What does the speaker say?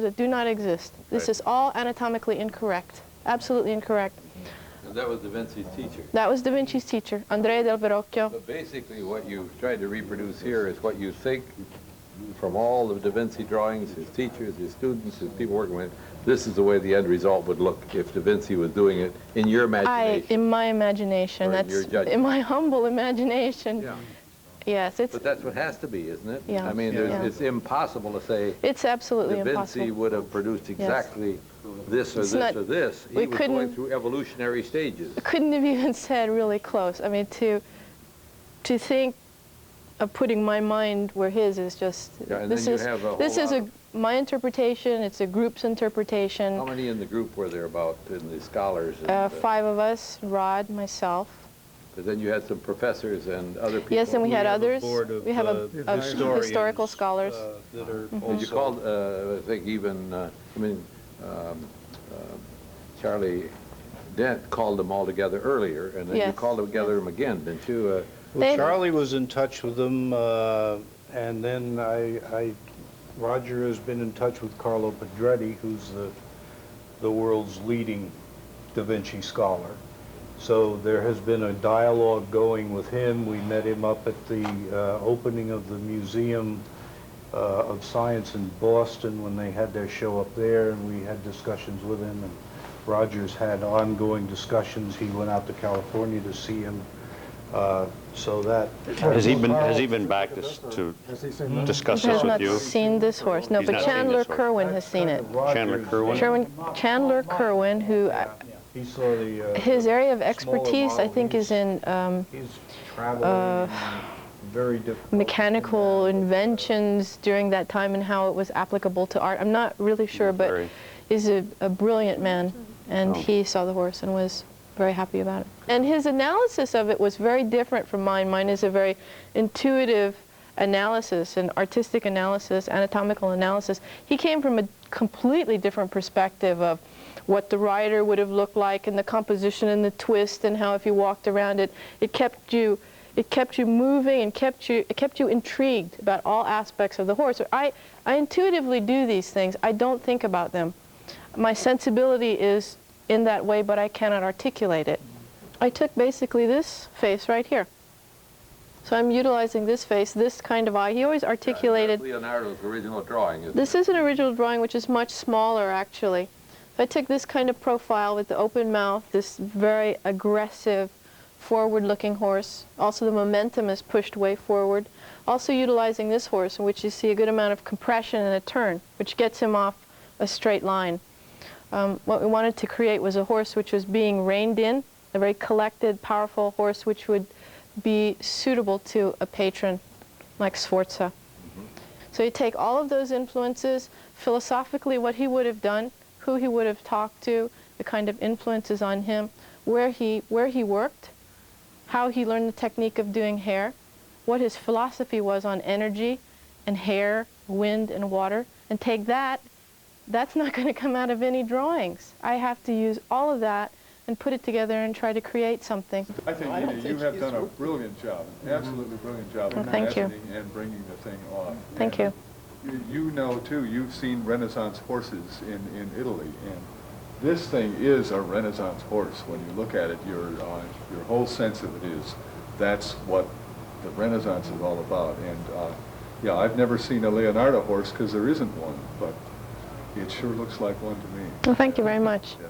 that do not exist. This is all anatomically incorrect, absolutely incorrect. And that was Da Vinci's teacher. That was Da Vinci's teacher, Andrea del Verrocchio. But basically what you've tried to reproduce here is what you think from all the Da Vinci drawings, his teachers, his students, his people working with him, this is the way the end result would look if Da Vinci was doing it in your imagination. In my imagination, that's in my humble imagination. Yeah. Yes, it's. But that's what has to be, isn't it? Yeah. I mean, it's impossible to say. It's absolutely Da Vinci impossible. would have produced exactly this or It's this not, or this. He was going through evolutionary stages. Couldn't have even said really close. I mean, to think of putting my mind where his is just. Yeah, this is my interpretation. It's a group's interpretation. How many in the group were there about in the scholars? 5 of us: Rod, myself. But then you had some professors and other people. Yes, and we had others. We have a historical scholars. That are And you called, I think even, Charlie Dent called them all together earlier, and then you called them together again, didn't you? Well, Charlie was in touch with them, and then Roger has been in touch with Carlo Pedretti, who's the world's leading Da Vinci scholar. So there has been a dialogue going with him. We met him up at the opening of the Museum of Science in Boston when they had their show up there, and we had discussions with him. And Rogers had ongoing discussions. He went out to California to see him. So that has he been back to discuss this with you? He has not seen this horse. No, but Chandler Kerwin has seen it. Chandler Kerwin? Chandler Kerwin, who he saw his area of expertise, I think, is in very difficult mechanical inventions during that time and how it was applicable to art. I'm not really sure, but he's a brilliant man, and he saw the horse and was very happy about it. And his analysis of it was very different from mine. Mine is a very intuitive analysis, an artistic analysis, anatomical analysis. He came from a completely different perspective of what the rider would have looked like, and the composition and the twist, and how if you walked around it, it kept you moving and it kept you intrigued about all aspects of the horse. I intuitively do these things. I don't think about them. My sensibility is in that way, but I cannot articulate it. I took basically this face right here. So I'm utilizing this face, this kind of eye. He always articulated. That's Leonardo's original drawing, isn't This is an original drawing, which is much smaller, actually. So I took this kind of profile with the open mouth, this very aggressive, forward-looking horse. Also, the momentum is pushed way forward. Also utilizing this horse, in which you see a good amount of compression and a turn, which gets him off a straight line. What we wanted to create was a horse which was being reined in, a very collected, powerful horse which would be suitable to a patron like Sforza. So you take all of those influences, philosophically what he would have done, who he would have talked to, the kind of influences on him, where he worked, how he learned the technique of doing hair, what his philosophy was on energy and hair, wind and water, and take that. That's not going to come out of any drawings. I have to use all of that and put it together and try to create something. I think, Nina, you have done a brilliant job, absolutely brilliant job in imagining and bringing the thing off. Thank you. You know, too, you've seen Renaissance horses in Italy, and this thing is a Renaissance horse. When you look at it, your whole sense of it is that's what the Renaissance is all about. And yeah, I've never seen a Leonardo horse because there isn't one, but it sure looks like one to me. Well, thank you very much. Yeah.